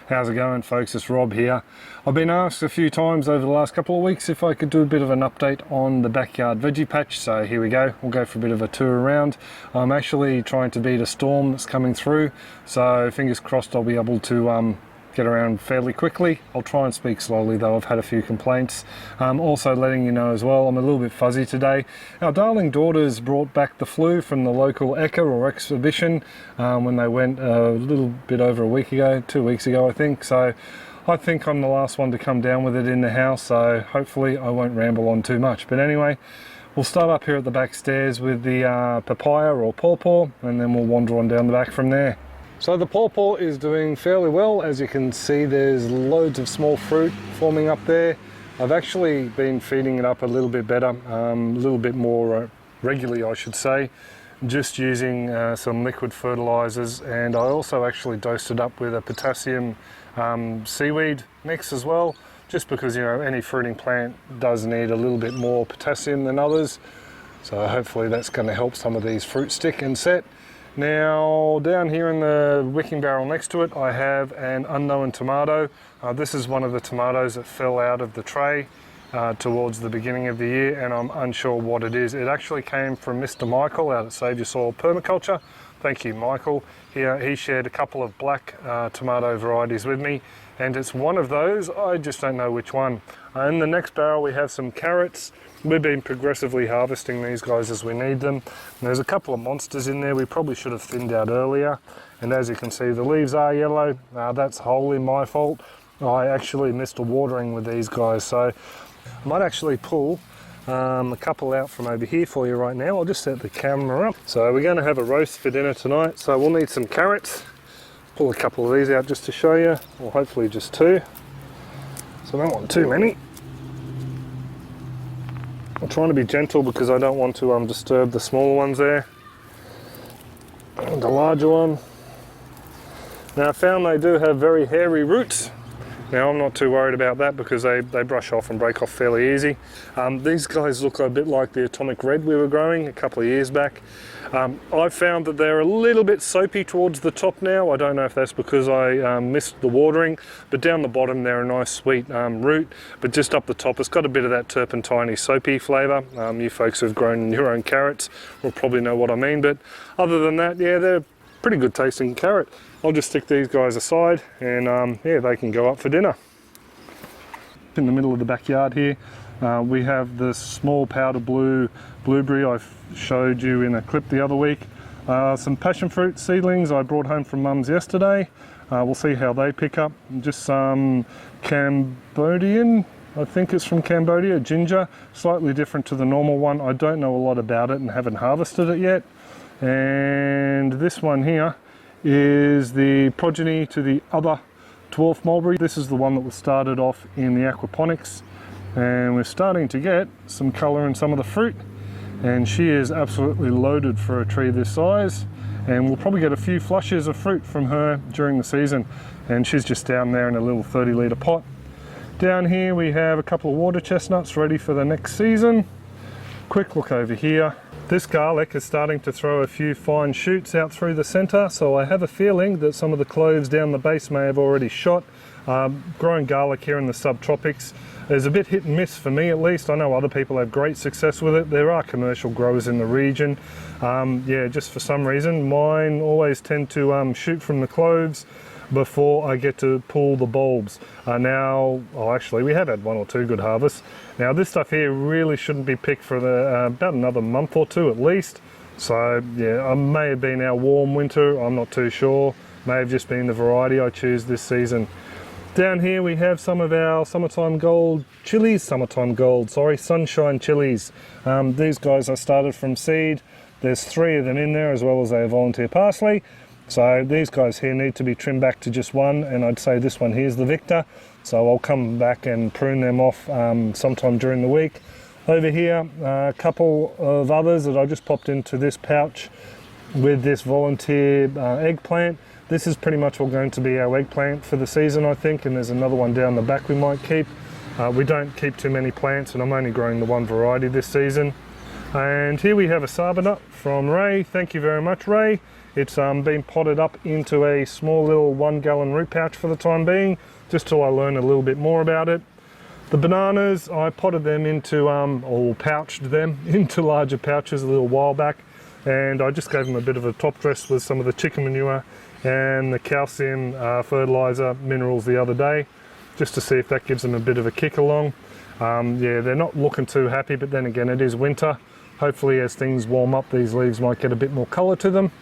How's it going, folks? It's Rob here. I've been asked a few times over the last couple of weeks if I could do a bit of an update on the backyard veggie patch, so here we go. We'll go for a bit of a tour around. I'm actually trying to beat a storm that's coming through, so fingers crossed I'll be able to get around fairly quickly. I'll try and speak slowly though, I've had a few complaints. Also letting you know as well, I'm a little bit fuzzy today. Our darling daughters brought back the flu from the local Eka or exhibition when they went a little bit over a week ago, 2 weeks ago I think. So I think I'm the last one to come down with it in the house, so hopefully I won't ramble on too much. But anyway, we'll start up here at the back stairs with the papaya or pawpaw, and then we'll wander on down the back from there. So the pawpaw is doing fairly well. As you can see, there's loads of small fruit forming up there. I've actually been feeding it up a little bit better, a little bit more regularly I should say, just using some liquid fertilizers, and I also actually dosed it up with a potassium seaweed mix as well, just because, you know, any fruiting plant does need a little bit more potassium than others. So hopefully that's going to help some of these fruit stick and set. Now down here in the wicking barrel next to it, I have an unknown tomato. This is one of the tomatoes that fell out of the tray towards the beginning of the year, and I'm unsure what it is. It actually came from Mr. Michael out at Save Your Soil Permaculture. Thank you, Michael. He shared a couple of black tomato varieties with me, and it's one of those. I just don't know which one. In the next barrel we have some carrots. We've been progressively harvesting these guys as we need them. And there's a couple of monsters in there we probably should have thinned out earlier. And as you can see, the leaves are yellow. That's wholly my fault. I actually missed a watering with these guys. So I might actually pull a couple out from over here for you right now. I'll just set the camera up. So we're going to have a roast for dinner tonight. So we'll need some carrots. Pull a couple of these out just to show you, or hopefully just two. So I don't want too many. I'm trying to be gentle because I don't want to disturb the smaller ones there. And the larger one. Now I found they do have very hairy roots. Now I'm not too worried about that because they brush off and break off fairly easy. These guys look a bit like the atomic red we were growing a couple of years back. I've found that they're a little bit soapy towards the top now. I don't know if that's because I missed the watering, but down the bottom they're a nice sweet root, but just up the top it's got a bit of that turpentine soapy flavour. You folks who've grown your own carrots will probably know what I mean, but other than that, yeah, they're pretty good tasting carrot. I'll just stick these guys aside and yeah, they can go up for dinner. In the middle of the backyard here, we have this small powder blue blueberry I showed you in a clip the other week. Some passion fruit seedlings I brought home from Mum's yesterday. We'll see how they pick up. Just some Cambodian, I think it's from Cambodia, ginger, slightly different to the normal one. I don't know a lot about it and haven't harvested it yet. And this one here is the progeny to the other dwarf mulberry. This is the one that was started off in the Aquaponics, and we're starting to get some colour in some of the fruit, and she is absolutely loaded for a tree this size, and we'll probably get a few flushes of fruit from her during the season. And she's just down there in a little 30-litre pot. Down here we have a couple of water chestnuts ready for the next season. Quick look over here. This garlic is starting to throw a few fine shoots out through the centre, so I have a feeling that some of the cloves down the base may have already shot. Growing garlic here in the subtropics is a bit hit and miss for me, at least. I know other people have great success with it. There are commercial growers in the region. Yeah, just for some reason mine always tend to shoot from the cloves before I get to pull the bulbs. Actually we have had one or two good harvests. Now this stuff here really shouldn't be picked for about another month or two at least. So yeah, it may have been our warm winter, I'm not too sure. May have just been the variety I choose this season. Down here we have some of our sunshine chilies. These guys I started from seed. There's 3 of them in there, as well as a volunteer parsley. So these guys here need to be trimmed back to just one, and I'd say this one here is the victor. So I'll come back and prune them off sometime during the week. Over here, a couple of others that I just popped into this pouch with this volunteer eggplant. This is pretty much all going to be our eggplant for the season, I think, and there's another one down the back we might keep. We don't keep too many plants, and I'm only growing the one variety this season. And here we have a saba nut from Ray. Thank you very much, Ray. It's been potted up into a small little 1 gallon root pouch for the time being, just till I learn a little bit more about it. The bananas, I potted them into, or pouched them into larger pouches a little while back, and I just gave them a bit of a top dress with some of the chicken manure and the calcium fertilizer minerals the other day, just to see if that gives them a bit of a kick along. Yeah, they're not looking too happy, but then again, it is winter. Hopefully as things warm up, these leaves might get a bit more colour to them.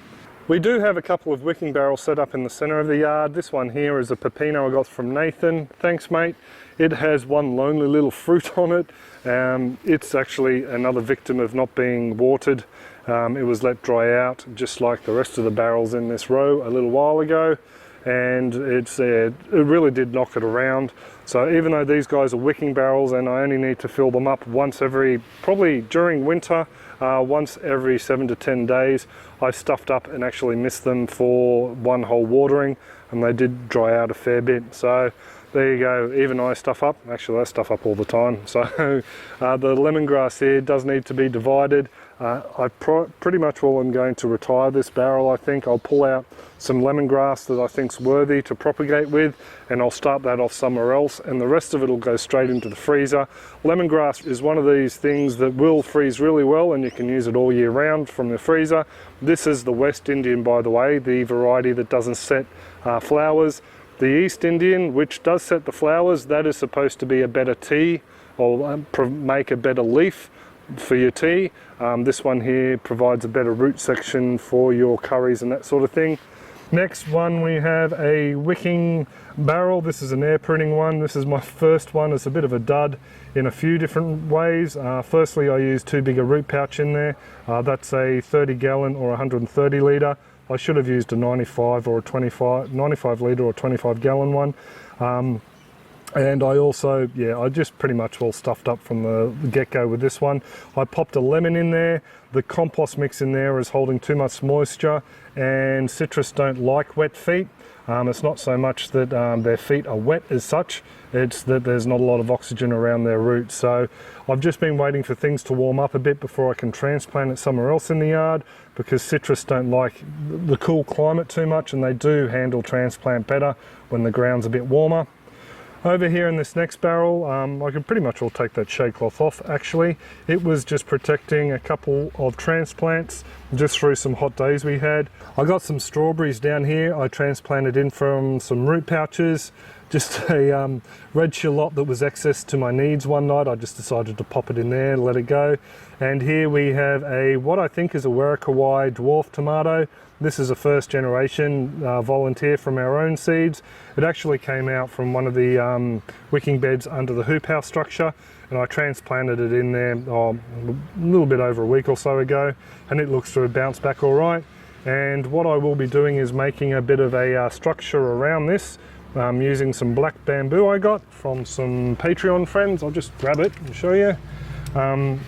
We do have a couple of wicking barrels set up in the centre of the yard. This one here is a pepino I got from Nathan. Thanks, mate. It has one lonely little fruit on it. It's actually another victim of not being watered. It was let dry out just like the rest of the barrels in this row a little while ago, and it really did knock it around. So even though these guys are wicking barrels and I only need to fill them up once every, probably during winter, once every 7 to 10 days, I stuffed up and actually missed them for one whole watering, and they did dry out a fair bit. So there you go, even I stuff up. Actually, I stuff up all the time. So the lemongrass here does need to be divided. Pretty much all I'm going to retire this barrel, I think. I'll pull out some lemongrass that I think's worthy to propagate with, and I'll start that off somewhere else, and the rest of it will go straight into the freezer. Lemongrass is one of these things that will freeze really well, and you can use it all year round from the freezer. This is the West Indian, by the way, the variety that doesn't set flowers. The East Indian, which does set the flowers, that is supposed to be a better tea, or make a better leaf for your tea. This one here provides a better root section for your curries and that sort of thing. Next one, we have a wicking barrel. This is an air pruning one. This is my first one. It's a bit of a dud in a few different ways. Firstly, I used too big a root pouch in there. That's a 30 gallon or 130 litre. I should have used a 95 or a 95 litre or 25 gallon one. And I also, yeah, I just pretty much all stuffed up from the get-go with this one. I popped a lemon in there. The compost mix in there is holding too much moisture, and citrus don't like wet feet. It's not so much that their feet are wet as such, it's that there's not a lot of oxygen around their roots. So I've just been waiting for things to warm up a bit before I can transplant it somewhere else in the yard, because citrus don't like the cool climate too much, and they do handle transplant better when the ground's a bit warmer. Over here in this next barrel, I can pretty much all take that shade cloth off actually. It was just protecting a couple of transplants just through some hot days we had. I got some strawberries down here. I transplanted in from some root pouches. Just a red shallot that was excess to my needs one night. I just decided to pop it in there, let it go. And here we have what I think is a Werrikawai dwarf tomato. This is a first generation volunteer from our own seeds. It actually came out from one of the wicking beds under the hoop house structure, and I transplanted it in there a little bit over a week or so ago, and it looks to have bounced back all right. And what I will be doing is making a bit of a structure around this, using some black bamboo I got from some Patreon friends. I'll just grab it and show you.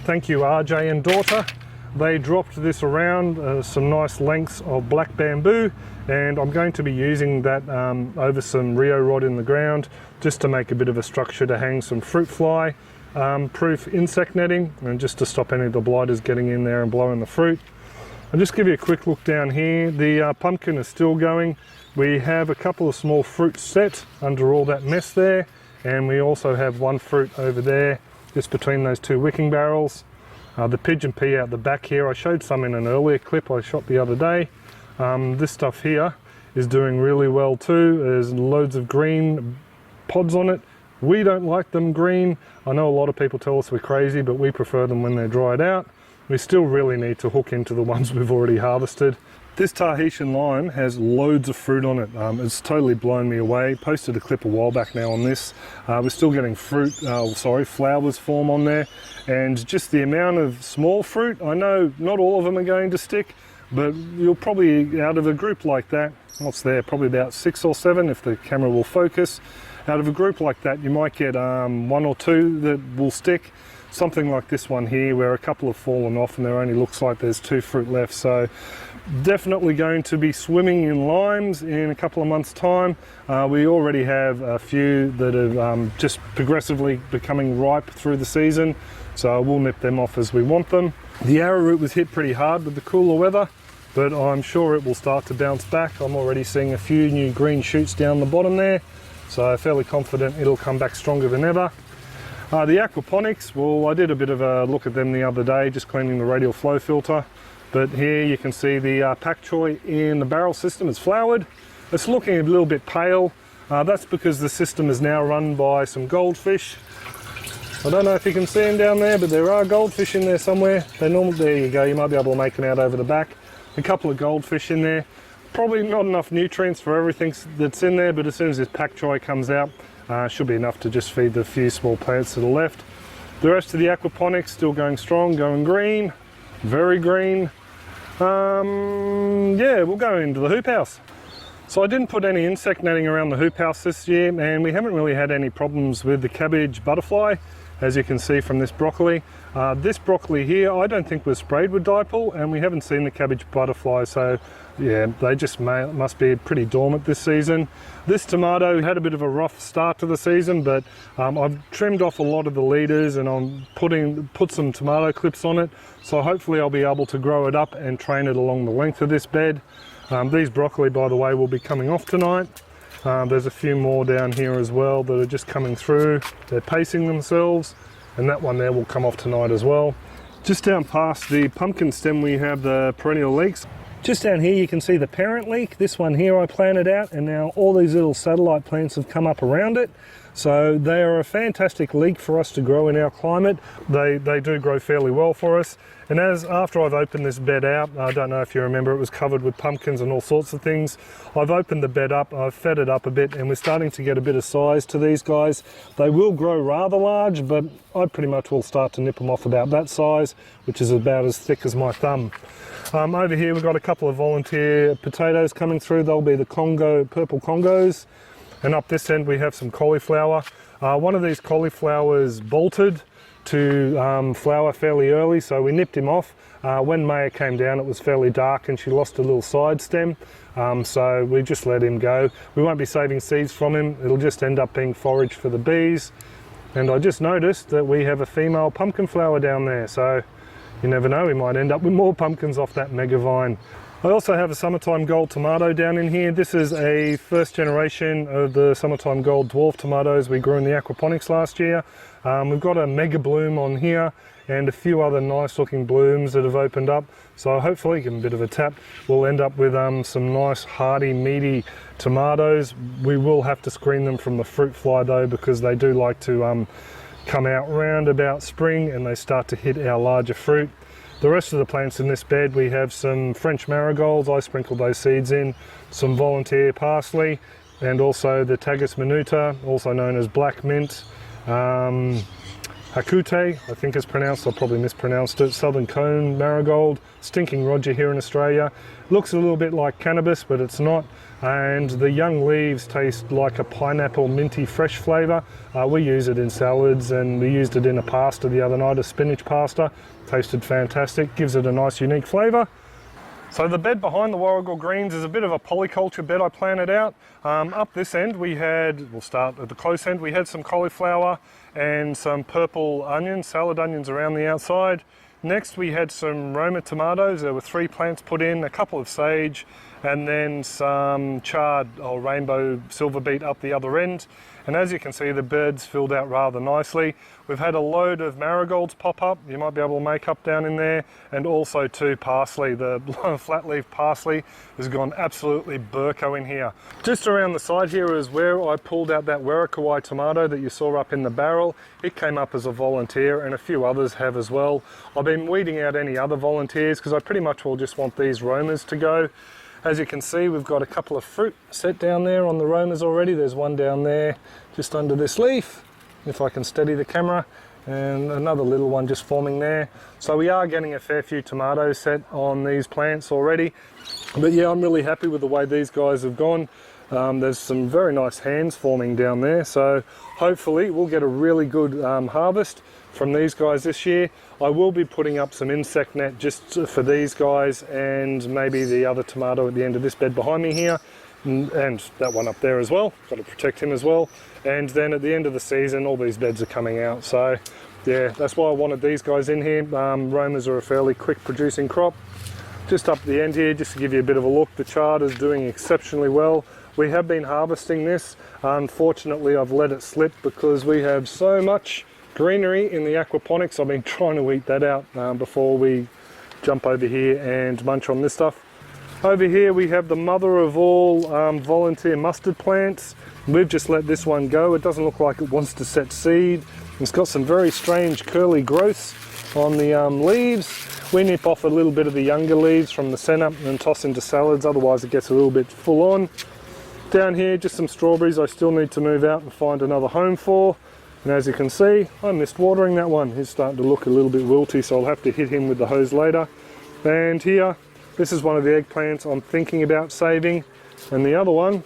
Thank you, RJ and daughter. They dropped this around, some nice lengths of black bamboo, and I'm going to be using that over some Rio rod in the ground just to make a bit of a structure to hang some fruit fly proof insect netting, and just to stop any of the blighters getting in there and blowing the fruit. I'll just give you a quick look down here. The pumpkin is still going. We have a couple of small fruits set under all that mess there, and we also have one fruit over there just between those two wicking barrels. The pigeon pea out the back here, I showed some in an earlier clip I shot the other day. This stuff here is doing really well too. There's loads of green pods on it. We don't like them green. I know a lot of people tell us we're crazy, but we prefer them when they're dried out. We still really need to hook into the ones we've already harvested. This Tahitian lime has loads of fruit on it. It's totally blown me away. Posted a clip a while back now on this. We're still getting flowers form on there. And just the amount of small fruit, I know not all of them are going to stick, but you'll probably, out of a group like that, what's there, probably about 6 or 7 if the camera will focus. Out of a group like that, you might get 1 or 2 that will stick. Something like this one here, where a couple have fallen off and there only looks like there's 2 fruit left. So definitely going to be swimming in limes in a couple of months' time. We already have a few that are just progressively becoming ripe through the season, so we'll nip them off as we want them. The arrowroot was hit pretty hard with the cooler weather, but I'm sure it will start to bounce back. I'm already seeing a few new green shoots down the bottom there, so fairly confident it'll come back stronger than ever. The aquaponics, well, I did a bit of a look at them the other day, just cleaning the radial flow filter. But here you can see the pak choi in the barrel system is flowered. It's looking a little bit pale. That's because the system is now run by some goldfish. I don't know if you can see them down there, but there are goldfish in there somewhere. They normally, there you go, you might be able to make them out over the back. A couple of goldfish in there. Probably not enough nutrients for everything that's in there, but as soon as this pak choi comes out, should be enough to just feed the few small plants that are left. The rest of the aquaponics still going strong, going green, very green. Yeah, we'll go into the hoop house. So I didn't put any insect netting around the hoop house this year, and we haven't really had any problems with the cabbage butterfly, as you can see from this broccoli. This broccoli here, I don't think was sprayed with dipel, and we haven't seen the cabbage butterfly, so yeah, they just must be pretty dormant this season. This tomato had a bit of a rough start to the season, but I've trimmed off a lot of the leaders and I'm put some tomato clips on it, so hopefully I'll be able to grow it up and train it along the length of this bed. These broccoli, by the way, will be coming off tonight. There's a few more down here as well that are just coming through. They're pacing themselves, and that one there will come off tonight as well. Just down past the pumpkin stem we have the perennial leeks. Just down here you can see the parent leek. This one here I planted out, and now all these little satellite plants have come up around it. So they are a fantastic leek for us to grow in our climate. They do grow fairly well for us. And after I've opened this bed out, I don't know if you remember, it was covered with pumpkins and all sorts of things. I've opened the bed up, I've fed it up a bit, and we're starting to get a bit of size to these guys. They will grow rather large, but I pretty much will start to nip them off about that size, which is about as thick as my thumb. Over here we've got a couple of volunteer potatoes coming through. They'll be the Congo, purple Congos. And up this end we have some cauliflower. One of these cauliflowers bolted to flower fairly early, so we nipped him off. When Maya came down it was fairly dark and she lost a little side stem, so we just let him go. We won't be saving seeds from him, it'll just end up being forage for the bees. And I just noticed that we have a female pumpkin flower down there, so you never know, we might end up with more pumpkins off that mega vine. I also have a summertime gold tomato down in here. This is a first generation of the summertime gold dwarf tomatoes we grew in the aquaponics last year. We've got a mega bloom on here and a few other nice looking blooms that have opened up. So hopefully, give them a bit of a tap, we'll end up with some nice hearty meaty tomatoes. We will have to screen them from the fruit fly though, because they do like to come out round about spring and they start to hit our larger fruit. The rest of the plants in this bed, we have some French marigolds, I sprinkled those seeds in, some volunteer parsley, and also the Tagus minuta, also known as black mint, Hakute, I think it's pronounced, I probably mispronounced it, southern cone marigold, stinking Roger here in Australia. Looks a little bit like cannabis, but it's not. And the young leaves taste like a pineapple minty fresh flavour. We use it in salads, and we used it in a pasta the other night, a spinach pasta. Tasted fantastic, gives it a nice unique flavour. So the bed behind the Warrigal Greens is a bit of a polyculture bed I planted out. Up this end we'll start at the close end, we had some cauliflower and some purple onions, salad onions around the outside. Next we had some Roma tomatoes, there were 3 plants put in, a couple of sage, and then some charred or rainbow silver beet up the other end. And as you can see, the bed's filled out rather nicely. We've had a load of marigolds pop up, you might be able to make up down in there, and also 2 parsley. The flat leaf parsley has gone absolutely burko in here. Just around the side here is where I pulled out that Werrikawai tomato that you saw up in the barrel. It came up as a volunteer, and a few others have as well. I've been weeding out any other volunteers because I pretty much will just want these Romas to go. As you can see, we've got a couple of fruit set down there on the Romas already. There's one down there just under this leaf, if I can steady the camera, and another little one just forming there. So we are getting a fair few tomatoes set on these plants already. But yeah, I'm really happy with the way these guys have gone. There's some very nice hands forming down there, so hopefully we'll get a really good harvest from these guys this year. I will be putting up some insect net just for these guys, and maybe the other tomato at the end of this bed behind me here, and that one up there as well. Got to protect him as well. And then at the end of the season, all these beds are coming out, so yeah, that's why I wanted these guys in here. Romas are a fairly quick producing crop. Just up the end here, just to give you a bit of a look, the chard is doing exceptionally well. We have been harvesting this. Unfortunately, I've let it slip because we have so much greenery in the aquaponics. I've been trying to eat that out before we jump over here and munch on this stuff. Over here we have the mother of all volunteer mustard plants. We've just let this one go. It doesn't look like it wants to set seed. It's got some very strange curly growths on the leaves. We nip off a little bit of the younger leaves from the centre and toss into salads, otherwise it gets a little bit full on. Down here, just some strawberries I still need to move out and find another home for. And as you can see, I missed watering that one. He's starting to look a little bit wilty, so I'll have to hit him with the hose later. And here, this is one of the eggplants I'm thinking about saving. And the other one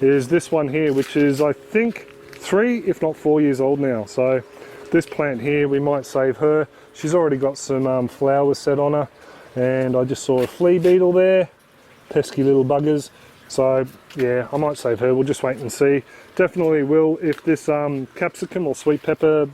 is this one here, which is, I think, 3, if not 4 years old now. So this plant here, we might save her. She's already got some flowers set on her. And I just saw a flea beetle there. Pesky little buggers. So yeah, I might save her. We'll just wait and see. Definitely will if this capsicum or sweet pepper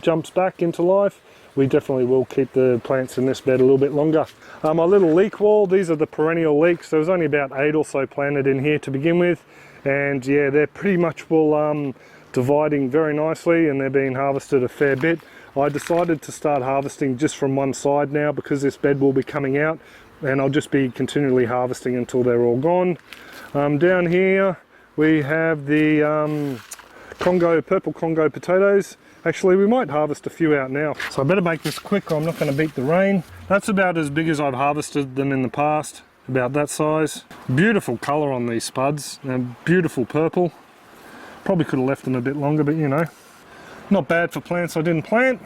jumps back into life. We definitely will keep the plants in this bed a little bit longer. My little leek wall, these are the perennial leeks. There was only about 8 or so planted in here to begin with. And yeah, they're pretty much all dividing very nicely, and they're being harvested a fair bit. I decided to start harvesting just from one side now because this bed will be coming out, and I'll just be continually harvesting until they're all gone. Down here we have the Congo, purple Congo potatoes. Actually, we might harvest a few out now. So I better make this quick or I'm not going to beat the rain. That's about as big as I've harvested them in the past, about that size. Beautiful colour on these spuds, and beautiful purple. Probably could have left them a bit longer, but you know, not bad for plants I didn't plant.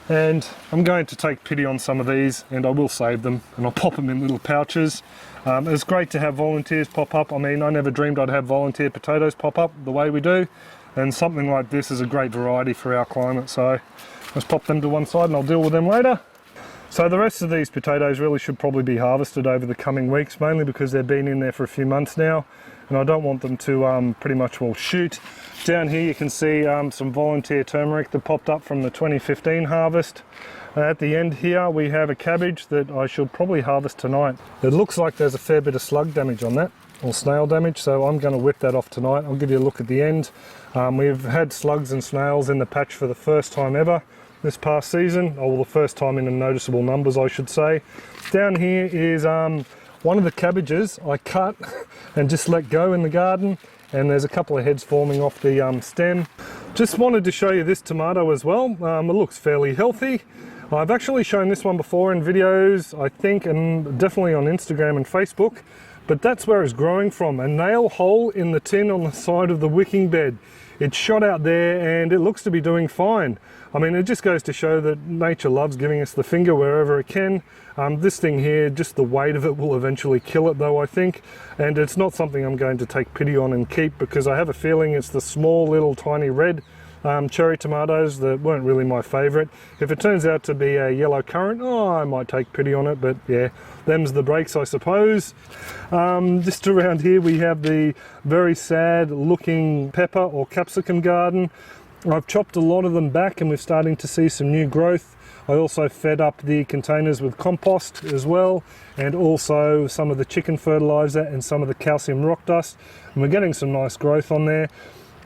And I'm going to take pity on some of these, and I will save them, and I'll pop them in little pouches. It's great to have volunteers pop up. I mean, I never dreamed I'd have volunteer potatoes pop up the way we do, and something like this is a great variety for our climate. So let's pop them to one side and I'll deal with them later. So the rest of these potatoes really should probably be harvested over the coming weeks, mainly because they've been in there for a few months now, and I don't want them to pretty much all shoot. Down here you can see some volunteer turmeric that popped up from the 2015 harvest. At the end here we have a cabbage that I should probably harvest tonight. It looks like there's a fair bit of slug damage on that, or snail damage, so I'm going to whip that off tonight. I'll give you a look at the end. We've had slugs and snails in the patch for the first time ever this past season, or the first time in noticeable numbers I should say. Down here is one of the cabbages I cut and just let go in the garden, and there's a couple of heads forming off the stem. Just wanted to show you this tomato as well. It looks fairly healthy. I've actually shown this one before in videos, I think, and definitely on Instagram and Facebook, but that's where it's growing from, a nail hole in the tin on the side of the wicking bed. It's shot out there and it looks to be doing fine. I mean, it just goes to show that nature loves giving us the finger wherever it can. This thing here, just the weight of it will eventually kill it though, I think. And it's not something I'm going to take pity on and keep, because I have a feeling it's the small little tiny red cherry tomatoes that weren't really my favourite. If it turns out to be a yellow currant, oh, I might take pity on it, but yeah, them's the breaks I suppose. Just around here we have the very sad looking pepper or capsicum garden. I've chopped a lot of them back and we're starting to see some new growth. I also fed up the containers with compost as well, and also some of the chicken fertilizer and some of the calcium rock dust, and we're getting some nice growth on there.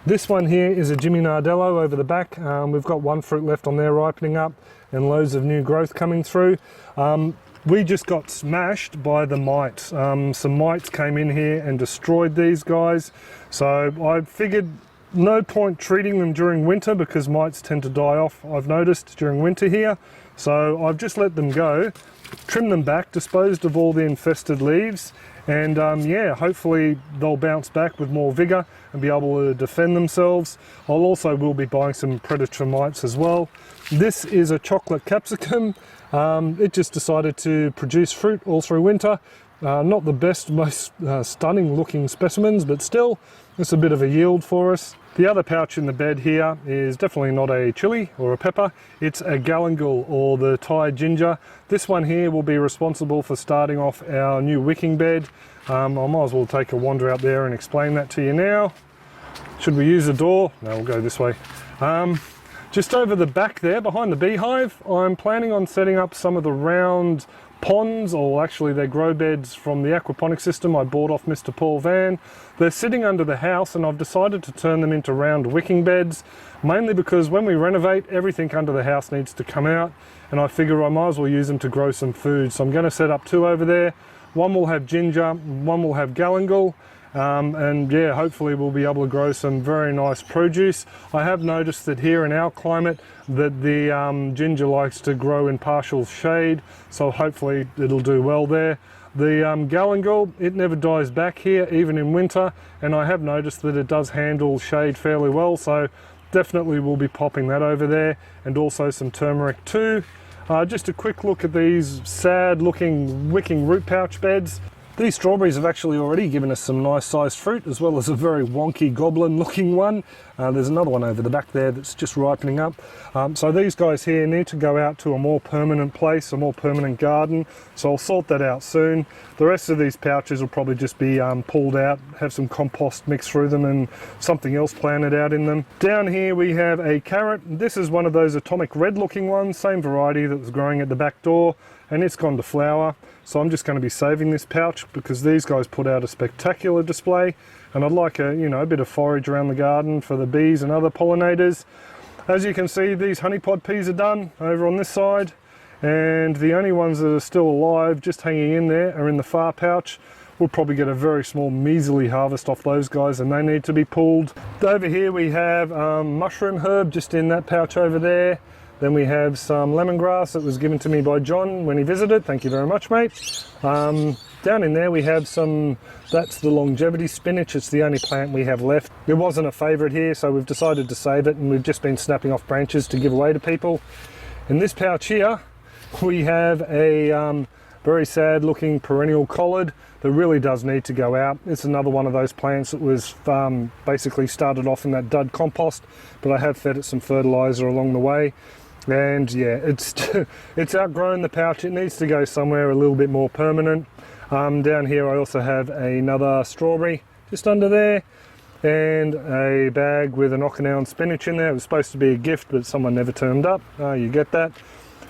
This one here is a Jimmy Nardello over the back. We've got one fruit left on there ripening up and loads of new growth coming through. We just got smashed by the mites. Some mites came in here and destroyed these guys. So I figured no point treating them during winter, because mites tend to die off, I've noticed, during winter here. So I've just let them go, trimmed them back, disposed of all the infested leaves, and yeah, hopefully they'll bounce back with more vigor and be able to defend themselves. Will be buying some predator mites as well. This is a chocolate capsicum. It just decided to produce fruit all through winter. Not the best, most stunning looking specimens, but still, it's a bit of a yield for us. The other pouch in the bed here is definitely not a chili or a pepper. It's a galangal, or the Thai ginger. This one here will be responsible for starting off our new wicking bed. I might as well take a wander out there and explain that to you now. Should we use the door? No, we'll go this way. Just over the back there, behind the beehive, I'm planning on setting up some of the round ponds, or actually they're grow beds from the aquaponics system I bought off Mr. Paul Van. They're sitting under the house and I've decided to turn them into round wicking beds, mainly because when we renovate, everything under the house needs to come out, and I figure I might as well use them to grow some food. So I'm going to set up 2 over there. One will have ginger, one will have galangal. And yeah, hopefully we'll be able to grow some very nice produce. I have noticed that here in our climate that the ginger likes to grow in partial shade, so hopefully it'll do well there. The galangal, it never dies back here, even in winter, and I have noticed that it does handle shade fairly well, so definitely we'll be popping that over there, and also some turmeric too. Just a quick look at these sad looking wicking root pouch beds. These strawberries have actually already given us some nice sized fruit, as well as a very wonky goblin looking one. There's another one over the back there that's just ripening up. So these guys here need to go out to a more permanent place, a more permanent garden. So I'll sort that out soon. The rest of these pouches will probably just be pulled out, have some compost mixed through them and something else planted out in them. Down here we have a carrot. This is one of those atomic red looking ones, same variety that was growing at the back door, and it's gone to flower. So I'm just going to be saving this pouch because these guys put out a spectacular display, and I'd like a bit of forage around the garden for the bees and other pollinators. As you can see, these honeypot peas are done over on this side, and the only ones that are still alive, just hanging in there, are in the far pouch. We'll probably get a very small measly harvest off those guys, and they need to be pulled. Over here we have mushroom herb just in that pouch over there. Then we have some lemongrass that was given to me by John when he visited. Thank you very much, mate. Down in there we have some, that's the longevity spinach. It's the only plant we have left. It wasn't a favourite here, so we've decided to save it, and we've just been snapping off branches to give away to people. In this pouch here, we have a very sad looking perennial collard that really does need to go out. It's another one of those plants that was basically started off in that dud compost, but I have fed it some fertiliser along the way. And yeah, it's outgrown the pouch. It needs to go somewhere a little bit more permanent. Down here I also have another strawberry just under there, and a bag with an Okinawan spinach in there. It was supposed to be a gift, but someone never turned up. You get that.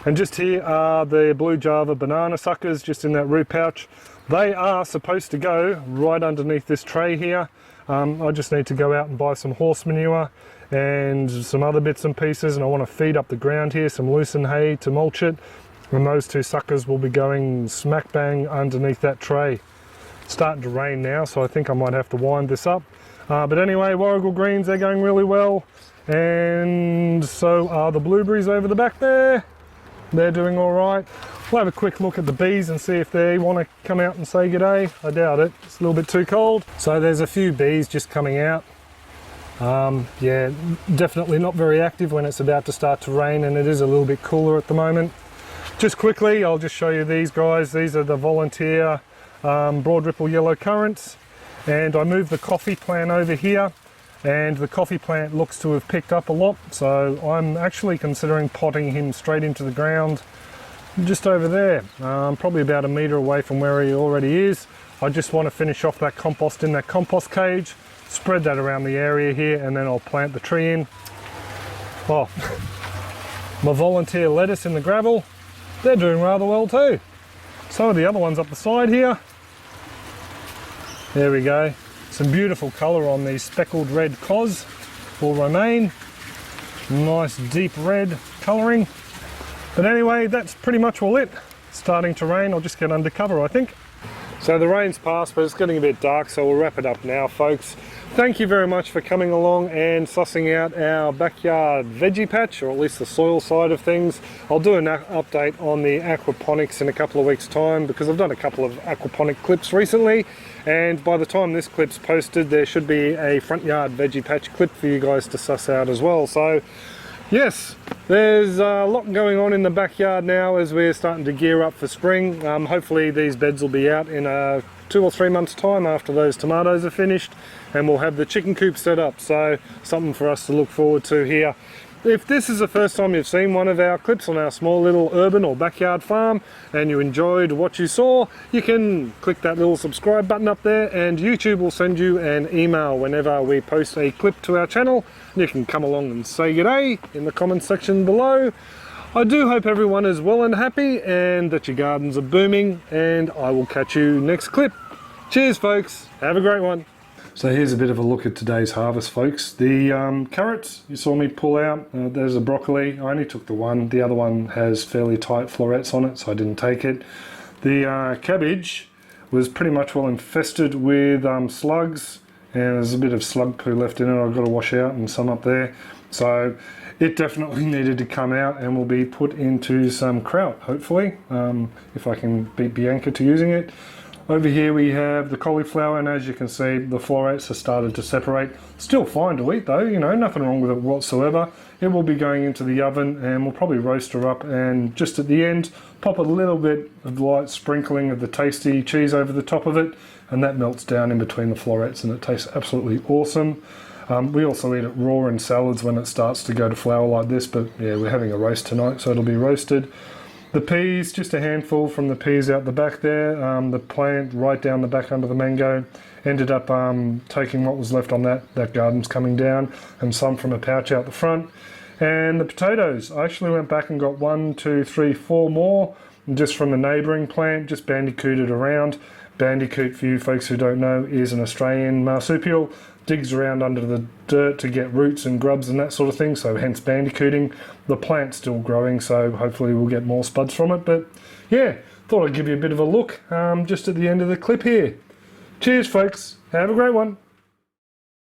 And just here are the blue Java banana suckers just in that root pouch. They are supposed to go right underneath this tray here. I just need to go out and buy some horse manure and some other bits and pieces, and I want to feed up the ground here, some loosened hay to mulch it, and those 2 suckers will be going smack bang underneath that tray. It's starting to rain now, so I think I might have to wind this up. But anyway, warrigal greens, they're going really well, and so are the blueberries over the back there. They're doing all right. We'll have a quick look at the bees and see if they want to come out and say g'day. I doubt it, it's a little bit too cold. So there's a few bees just coming out. Yeah, definitely not very active when it's about to start to rain, and it is a little bit cooler at the moment. Just quickly, I'll just show you these guys. These are the volunteer broad ripple yellow currants, and I moved the coffee plant over here, and the coffee plant looks to have picked up a lot, so I'm actually considering potting him straight into the ground just over there, probably about a metre away from where he already is. I just want to finish off that compost in that compost cage, spread that around the area here, and then I'll plant the tree in. Oh, my volunteer lettuce in the gravel, they're doing rather well too. Some of the other ones up the side here, there we go. Some beautiful colour on these speckled red cos or romaine. Nice deep red colouring. But anyway, that's pretty much all it. It's starting to rain. I'll just get under cover, I think. So the rain's passed, but it's getting a bit dark, so we'll wrap it up now, folks. Thank you very much for coming along and sussing out our backyard veggie patch, or at least the soil side of things. I'll do an update on the aquaponics in a couple of weeks' time, because I've done a couple of aquaponic clips recently, and by the time this clip's posted, there should be a front yard veggie patch clip for you guys to suss out as well. So yes, there's a lot going on in the backyard now as we're starting to gear up for spring. Hopefully these beds will be out in 2 or 3 months' time after those tomatoes are finished, and we'll have the chicken coop set up, so something for us to look forward to here. If this is the first time you've seen one of our clips on our small little urban or backyard farm and you enjoyed what you saw, you can click that little subscribe button up there and YouTube will send you an email whenever we post a clip to our channel. You can come along and say g'day in the comments section below. I do hope everyone is well and happy and that your gardens are booming, and I will catch you next clip. Cheers folks, have a great one. So here's a bit of a look at today's harvest, folks. The carrots you saw me pull out, there's a broccoli. I only took the one. The other one has fairly tight florets on it, so I didn't take it. The cabbage was pretty much well infested with slugs, and there's a bit of slug poo left in it I've got to wash out and some up there. So it definitely needed to come out and will be put into some kraut, hopefully, if I can beat Bianca to using it. Over here we have the cauliflower, and as you can see, the florets have started to separate. Still fine to eat though, you know, nothing wrong with it whatsoever. It will be going into the oven and we'll probably roast her up, and just at the end, pop a little bit of light sprinkling of the tasty cheese over the top of it, and that melts down in between the florets and it tastes absolutely awesome. We also eat it raw in salads when it starts to go to flour like this, but yeah, we're having a roast tonight, so it'll be roasted. The peas, just a handful from the peas out the back there. The plant right down the back under the mango. Ended up taking what was left on that garden's coming down, and some from a pouch out the front. And the potatoes, I actually went back and got 1, 2, 3, 4 more, just from the neighbouring plant, just bandicooted around. Bandicoot, for you folks who don't know, is an Australian marsupial. Digs around under the dirt to get roots and grubs and that sort of thing, so hence bandicooting. The plant's still growing, so hopefully we'll get more spuds from it. But yeah, thought I'd give you a bit of a look just at the end of the clip here. Cheers folks, have a great one.